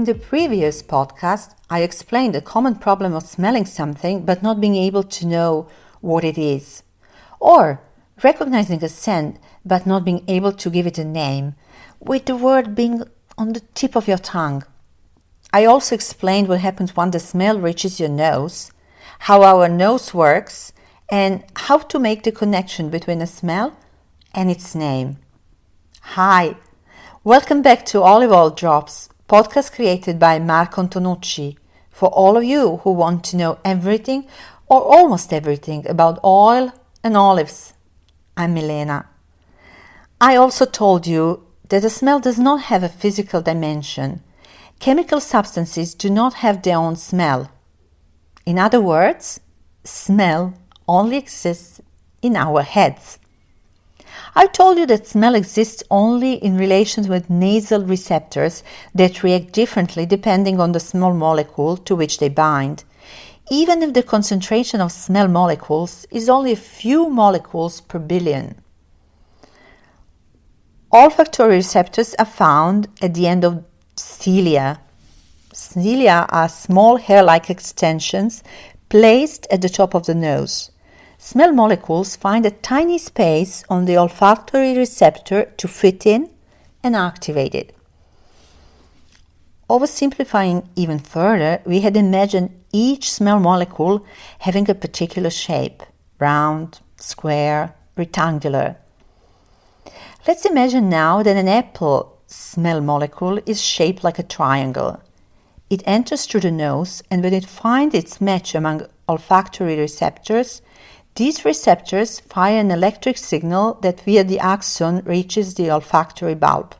In the previous podcast, I explained the common problem of smelling something but not being able to know what it is, or recognizing a scent but not being able to give it a name, with the word being on the tip of your tongue. I also explained what happens when the smell reaches your nose, how our nose works, and how to make the connection between a smell and its name. Hi, welcome back to Olive Oil Drops, podcast created by Marco Antonucci, for all of you who want to know everything or almost everything about oil and olives. I'm Milena. I also told you that a smell does not have a physical dimension. Chemical substances do not have their own smell. In other words, smell only exists in our heads. I told you that smell exists only in relation with nasal receptors that react differently depending on the small molecule to which they bind, even if the concentration of smell molecules is only a few molecules per billion. Olfactory receptors are found at the end of cilia. Cilia are small hair-like extensions placed at the top of the nose. Smell molecules find a tiny space on the olfactory receptor to fit in and activate it. Oversimplifying even further, we had imagined each smell molecule having a particular shape: round, square, rectangular. Let's imagine now that an apple smell molecule is shaped like a triangle. It enters through the nose, and when it finds its match among olfactory receptors, these receptors fire an electric signal that via the axon reaches the olfactory bulb.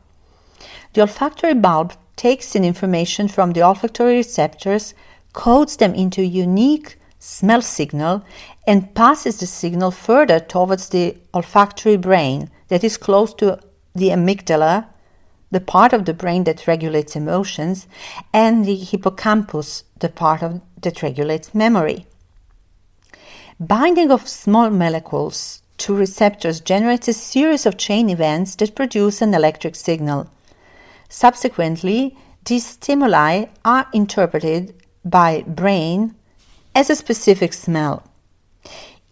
The olfactory bulb takes in information from the olfactory receptors, codes them into a unique smell signal, and passes the signal further towards the olfactory brain that is close to the amygdala, the part of the brain that regulates emotions, and the hippocampus, the part that regulates memory. Binding of small molecules to receptors generates a series of chain events that produce an electric signal. Subsequently, these stimuli are interpreted by brain as a specific smell.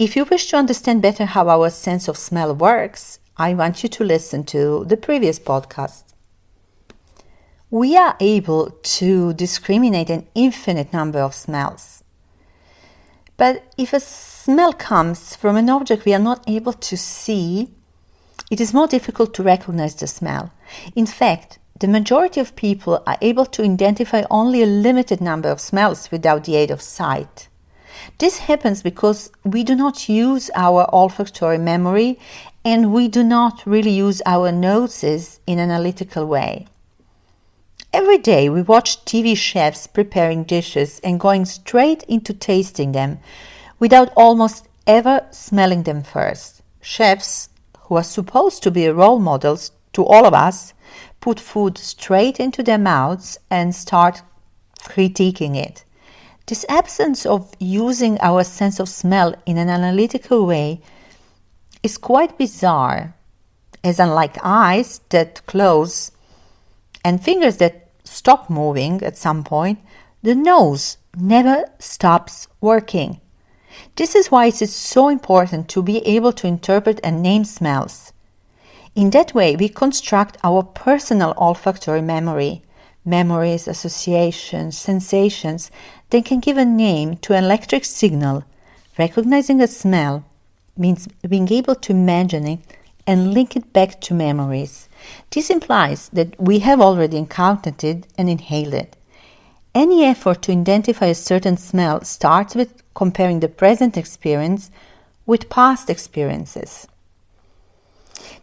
If you wish to understand better how our sense of smell works, I want you to listen to the previous podcast. We are able to discriminate an infinite number of smells. But if a smell comes from an object we are not able to see, it is more difficult to recognize the smell. In fact, the majority of people are able to identify only a limited number of smells without the aid of sight. This happens because we do not use our olfactory memory and we do not really use our noses in an analytical way. Every day we watch TV chefs preparing dishes and going straight into tasting them without almost ever smelling them first. Chefs, who are supposed to be role models to all of us, put food straight into their mouths and start critiquing it. This absence of using our sense of smell in an analytical way is quite bizarre, as unlike eyes that close and fingers that stop moving at some point, the nose never stops working. This is why it is so important to be able to interpret and name smells. In that way, we construct our personal olfactory memory, memories, associations, sensations that can give a name to an electric signal. Recognizing a smell means being able to imagine it and link it back to memories. This implies that we have already encountered it and inhaled it. Any effort to identify a certain smell starts with comparing the present experience with past experiences.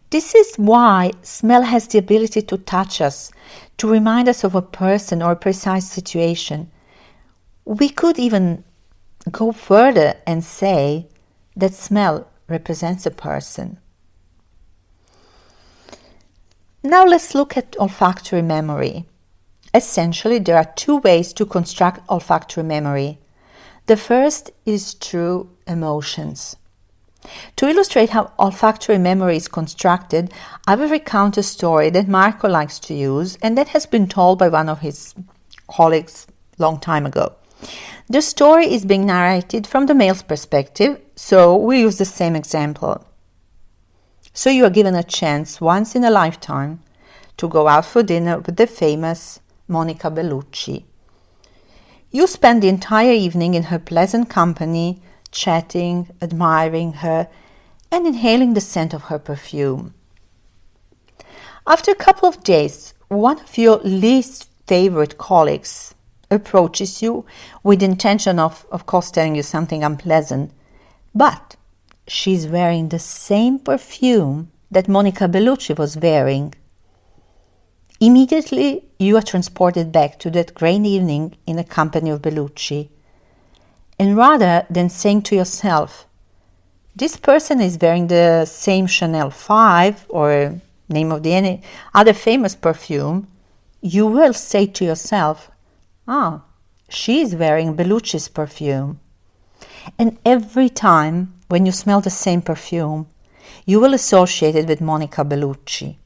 This is why smell has the ability to touch us, to remind us of a person or a precise situation. We could even go further and say that smell represents a person. Now let's look at olfactory memory. Essentially, there are two ways to construct olfactory memory. The first is through emotions. To illustrate how olfactory memory is constructed, I will recount a story that Marco likes to use and that has been told by one of his colleagues long time ago. The story is being narrated from the male's perspective, so we use the same example. So you are given a chance once in a lifetime to go out for dinner with the famous Monica Bellucci. You spend the entire evening in her pleasant company, chatting, admiring her, and inhaling the scent of her perfume. After a couple of days, one of your least favorite colleagues approaches you with the intention of course, telling you something unpleasant, but she's wearing the same perfume that Monica Bellucci was wearing. Immediately, you are transported back to that great evening in the company of Bellucci. And rather than saying to yourself, this person is wearing the same Chanel 5 or name of any other famous perfume, you will say to yourself, she is wearing Bellucci's perfume. And every time when you smell the same perfume, you will associate it with Monica Bellucci.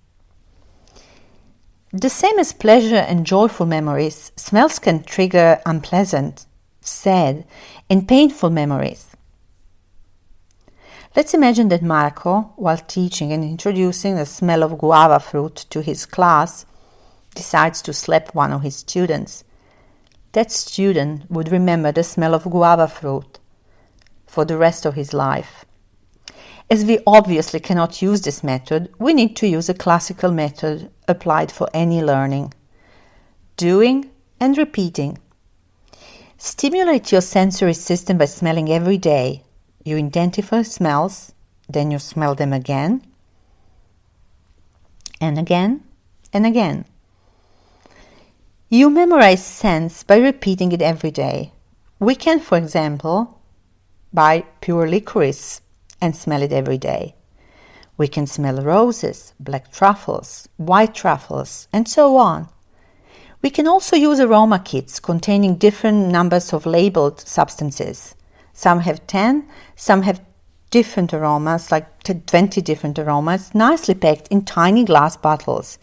The same as pleasure and joyful memories, smells can trigger unpleasant, sad, and painful memories. Let's imagine that Marco, while teaching and introducing the smell of guava fruit to his class, decides to slap one of his students. That student would remember the smell of guava fruit for the rest of his life. As we obviously cannot use this method, we need to use a classical method applied for any learning. Doing and repeating. Stimulate your sensory system by smelling every day. You identify smells, then you smell them again, and again, and again. You memorize scents by repeating it every day. We can, for example, buy pure licorice and smell it every day. We can smell roses, black truffles, white truffles, and so on. We can also use aroma kits containing different numbers of labeled substances. Some have 10, some have different aromas, like 20 different aromas, nicely packed in tiny glass bottles.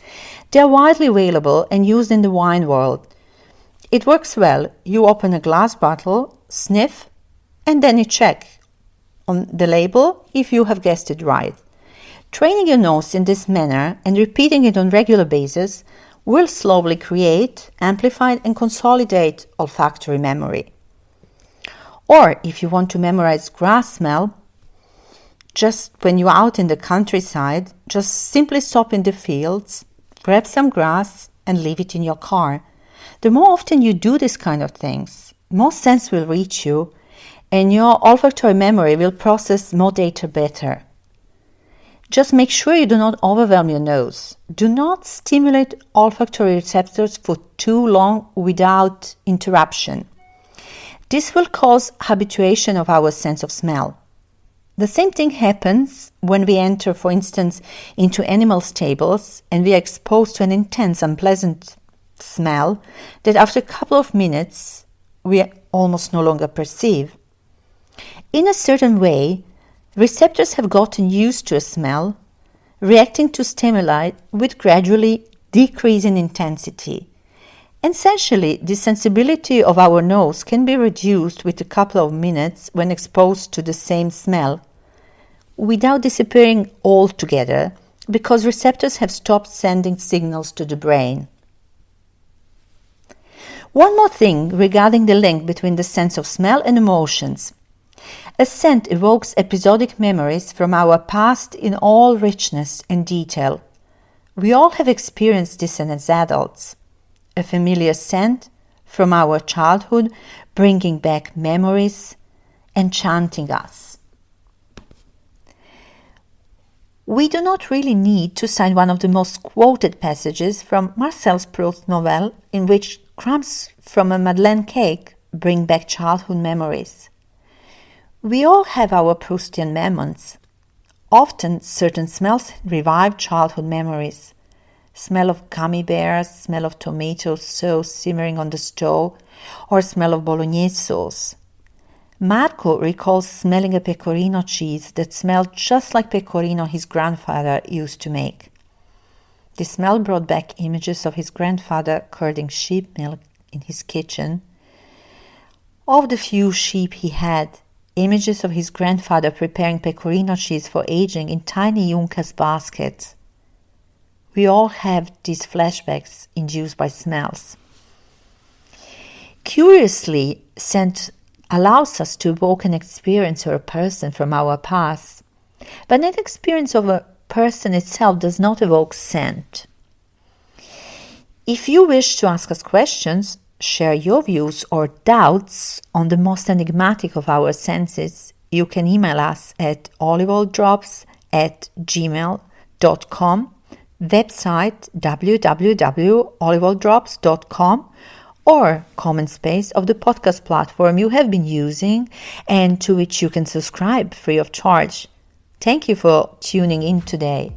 They are widely available and used in the wine world. It works well. You open a glass bottle, sniff, and then you check on the label if you have guessed it right. Training your nose in this manner and repeating it on a regular basis will slowly create, amplify, and consolidate olfactory memory. Or if you want to memorize grass smell, just when you're out in the countryside, just simply stop in the fields, grab some grass, and leave it in your car. The more often you do this kind of things, more scents will reach you, and your olfactory memory will process more data better. Just make sure you do not overwhelm your nose. Do not stimulate olfactory receptors for too long without interruption. This will cause habituation of our sense of smell. The same thing happens when we enter, for instance, into animal stables and we are exposed to an intense, unpleasant smell that after a couple of minutes we almost no longer perceive. In a certain way, receptors have gotten used to a smell, reacting to stimuli with gradually decreasing intensity. Essentially, the sensibility of our nose can be reduced with a couple of minutes when exposed to the same smell, without disappearing altogether, because receptors have stopped sending signals to the brain. One more thing regarding the link between the sense of smell and emotions. A scent evokes episodic memories from our past in all richness and detail. We all have experienced this as adults. A familiar scent from our childhood bringing back memories, enchanting us. We do not really need to cite one of the most quoted passages from Marcel Proust's novel in which crumbs from a Madeleine cake bring back childhood memories. We all have our Proustian moments. Often certain smells revive childhood memories. Smell of gummy bears, smell of tomato sauce simmering on the stove, or smell of bolognese sauce. Marco recalls smelling a pecorino cheese that smelled just like pecorino his grandfather used to make. The smell brought back images of his grandfather curding sheep milk in his kitchen. Of the few sheep he had, images of his grandfather preparing pecorino cheese for aging in tiny Junker's baskets. We all have these flashbacks induced by smells. Curiously, scent allows us to evoke an experience or a person from our past, but that experience of a person itself does not evoke scent. If you wish to ask us questions, share your views or doubts on the most enigmatic of our senses, you can email us at oliveoildrops@gmail.com, website www.oliveoildrops.com, or comment space of the podcast platform you have been using and to which you can subscribe free of charge. Thank you for tuning in today.